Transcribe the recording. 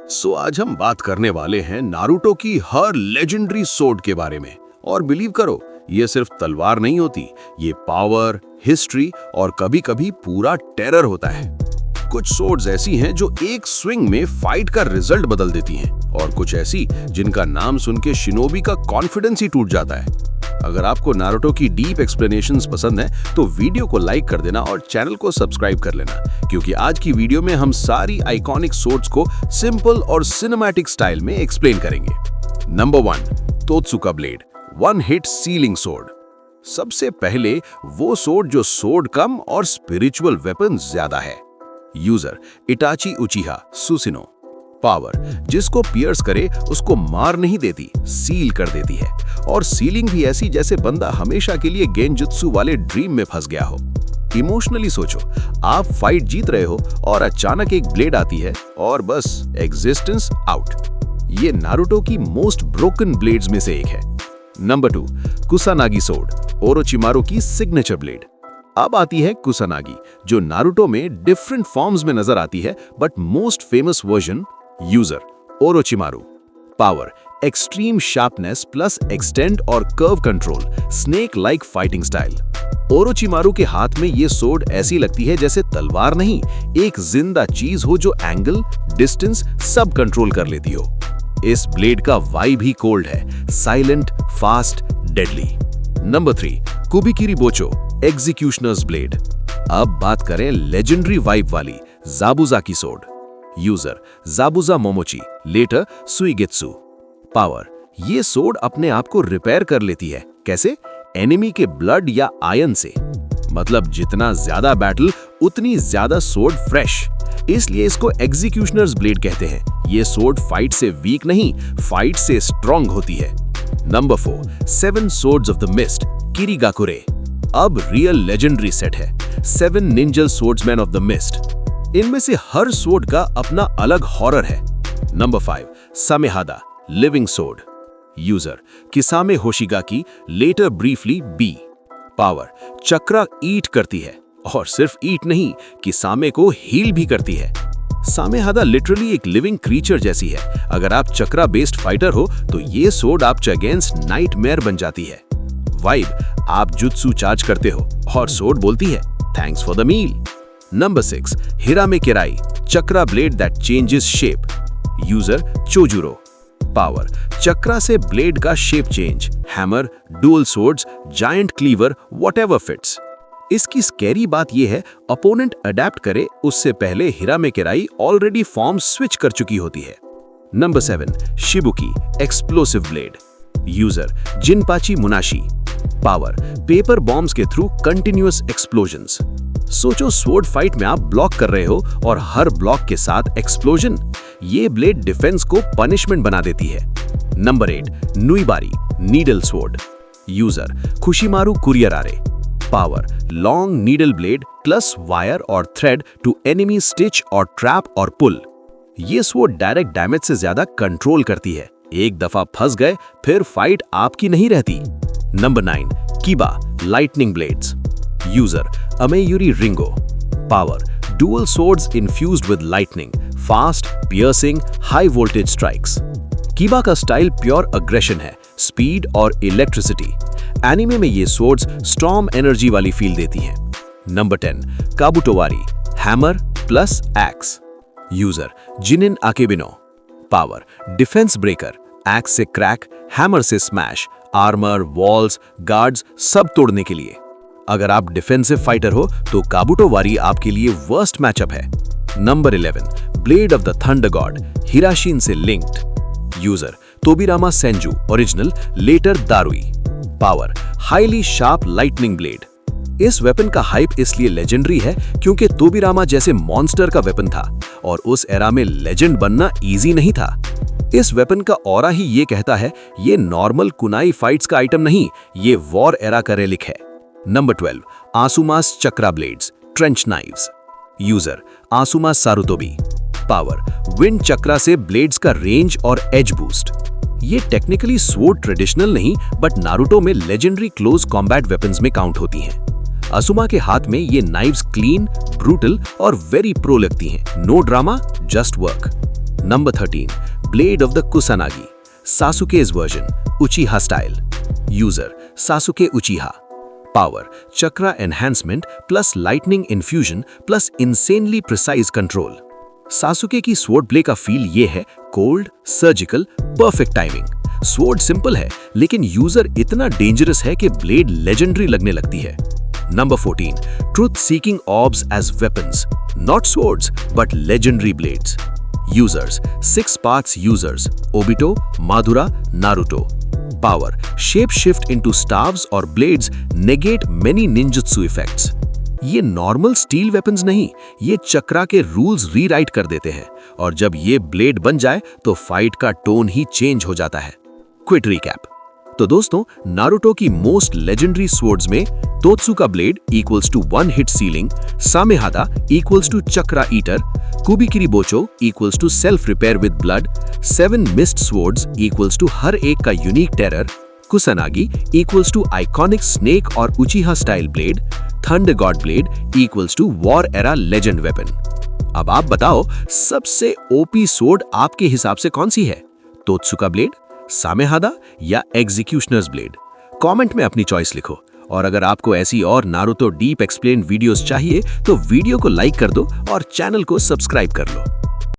सो आज हम बात करने वाले हैं नारुतो की हर लेजेंडरी सोर्ड के बारे में। और बिलीव करो, ये सिर्फ तलवार नहीं होती, ये पावर, हिस्ट्री और कभी-कभी पूरा टेरर होता है। कुछ सोर्ड्स ऐसी हैं जो एक स्विंग में फाइट का रिजल्ट बदल देती हैं, और कुछ ऐसी जिनका नाम सुन के शिनोबी का कॉन्फिडेंस ही टूट जाता है। अगर आपको नारुतो की डीप एक्सप्लेनेशंस पसंद है तो वीडियो को लाइक कर देना और चैनल को सब्सक्राइब कर लेना, क्योंकि आज की वीडियो में हम सारी आइकॉनिक सोर्ड्स को सिंपल और सिनेमैटिक स्टाइल में एक्सप्लेन करेंगे। Number 1, तोत्सुका blade, one hit ceiling sword. सबसे पहले वो सोर्ड जो सोर्ड कम और स्पिरिचुअल वेपन ज्यादा है। User Itachi उचिहा सुसिनो। पावर, जिसको पियर्स करे उसको मार नहीं देती, सील कर देती है। और सीलिंग भी ऐसी जैसे बंदा हमेशा के लिए गेंजुत्सु वाले ड्रीम में फंस गया हो। इमोशनली सोचो, आप फाइट जीत रहे हो और अचानक एक ब्लेड आती है और बस एग्जिस्टेंस आउट। ये नारुतो की मोस्ट ब्रोकन ब्लेड्स में से एक है। नंबर 2, कुसानागी सोर्ड, ओरोचिमारू की सिग्नेचर ब्लेड। अब आती है कुसानागी, जो नारुतो में डिफरेंट फॉर्म्स में नजर आती है, but most famous version user Orochimaru. Power, extreme sharpness plus extend और curve control, snake like fighting style. Orochimaru के हाथ में ये सोर्ड ऐसी लगती है जैसे तलवार नहीं, एक जिंदा चीज हो जो एंगल, डिस्टेंस सब कंट्रोल कर लेती हो। इस ब्लेड का वाइब ही कोल्ड है, silent, fast, deadly. Number 3, Kubikiri Bocho, executioner's blade. अब बात करें लेजेंडरी वाइब वाली जाबुजा की sword. User Zabuza Momochi, later Suigetsu. Power, ये सोर्ड अपने आप को रिपेयर कर लेती है। कैसे? एनिमी के ब्लड या आयन से। मतलब जितना ज्यादा बैटल उतनी ज्यादा सोर्ड फ्रेश। इसलिए इसको एग्जीक्यूशनर्स ब्लेड कहते हैं। ये सोर्ड फाइट से वीक नहीं, फाइट से स्ट्रॉन्ग होती है। Number 4, 7 swords of the mist, Kirigakure. अब रियल लेजेंडरी सेट है, 7 ninja swordsman of the mist. इनमें से हर सोर्ड का अपना अलग हॉरर है। Number 5, Samehada, living sword. User Kisame Hoshigaki, later briefly B. Power, chakra eat करती है, और सिर्फ ईट नहीं, किसामे को हील भी करती है। सामेहादा लिटरली एक लिविंग क्रीचर जैसी है। अगर आप चक्रा बेस्ड फाइटर हो तो ये सोर्ड आपके अगेंस्ट नाइटमेयर बन जाती है। वाइब, आप जुत्सु चार्ज करते हो और सोर्ड बोलती है thanks for the meal. Number 6, Hiramekarei, chakra blade that changes shape. User Chojuro. Power, chakra से ब्लेड का shape change, hammer, dual swords, giant cleaver, whatever fits. इसकी स्कैरी बात यह है, अपोनेंट अडेप्ट करे उससे पहले हिरामे केराई ऑलरेडी फॉर्म स्विच कर चुकी होती है। Number 7, Shibuki, explosive blade. User Jinpachi Munashi. Power, paper bombs के थ्रू कंटिन्यूअस एक्सप्लोजन्स। सोचो, स्वॉर्ड फाइट में आप ब्लॉक कर रहे हो और हर ब्लॉक के साथ एक्सप्लोजन। ये ब्लेड डिफेंस को पनिशमेंट बना देती है। Number 8, Nuibari, needle sword. User Kushimaru Kuriarare. Power, long needle blade plus wire और थ्रेड टू एनिमी स्टिच और ट्रैप और पुल। ये स्वॉर्ड डायरेक्ट डैमेज से ज्यादा कंट्रोल करती है। एक दफा फंस गए फिर फाइट आपकी नहीं रहती। Number 9, Kiba, lightning blades. User Ameyuri Ringo. Power, dual swords infused with lightning, fast, piercing, high voltage strikes. Kiba का स्टाइल प्योर अग्रेशन है, स्पीड और इलेक्ट्रिसिटी। एनिमे में ये सोर्ड्स स्टॉर्म एनर्जी वाली फील देती हैं। Number 10, Kabutowari, hammer plus axe. User Jinin Akebino. Power, defence breaker, axe से crack, hammer से स्मैश, आर्मर, वॉल्स, गार्ड्स सब तोड़ने के लिए। अगर आप डिफेंसिव फाइटर हो तो काबुटोवारी आपके लिए वर्स्ट मैचअप है। Number 11, blade of the thunder god, Hiraishin से linked. User Tobirama Senju, original, later Darui. Power, highly sharp lightning blade. इस वेपन का हाइप इसलिए लेजेंडरी है क्योंकि तोबिरामा जैसे मॉन्स्टर का वेपन था और उस एरा में लेजेंड बनना इजी नहीं था। इस वेपन का ऑरा ही ये कहता है ये नॉर्मल कुनाई फाइट्स का आइटम नहीं, ये वॉर एरा का रेलिक है। Number 12, Asuma's chakra blades, trench knives. User Asuma Sarutobi. Power, wind chakra से ब्लेड्स का रेंज और एज बूस्ट। ये टेक्निकली स्वॉर्ड ट्रेडिशनल नहीं, बट नारुतो में लेजेंडरी क्लोज कॉम्बैट वेपन्स में काउंट होती हैं। असुमा के हाथ में ये नाइव्स क्लीन, ब्रूटल और वेरी प्रो लगती हैं। No drama, just work. Number 13. Blade of the Kusanagi. Sasuke's version. Uchiha style. User. Sasuke Uchiha. Power. Chakra enhancement plus lightning infusion plus insanely precise control. सासुके की sword play का feel ये है cold, surgical, perfect timing. Sword simple है लेकिन user इतना dangerous है कि blade legendary लगने लगती है। Number 14. Truth seeking orbs as weapons. Not swords, but legendary blades. Users. 6 paths users. Obito, Madara, Naruto. Power. Shape shift into staves or blades negate many ninjutsu effects. ये normal steel weapons नहीं, ये चक्रा के rules rewrite कर देते हैं और जब ये ब्लेड बन जाए तो फाइट का टोन ही चेंज हो जाता है। Quick recap. तो दोस्तों, नारुतो की मोस्ट लेजेंडरी स्वॉर्ड्स में Totsuka blade equals to 1 hit sealing, Samehada equals to chakra eater, Kubikiri Bocho equals to self repair with blood, 7 mist swords equals to हर एक का unique terror, Kusanagi equals to iconic snake और Uchiha style blade, thunder god blade equals to war era legend weapon. अब आप बताओ सबसे OP sword आपके हिसाब से कौन सी है? तोत्सुका ब्लेड, सामेहादा या एग्जीक्यूशनर्स ब्लेड? कमेंट में अपनी चॉइस लिखो और अगर आपको ऐसी और नारुतो डीप एक्सप्लेन वीडियोस चाहिए तो वीडियो को लाइक कर दो और चैनल को सब्सक्राइब कर लो।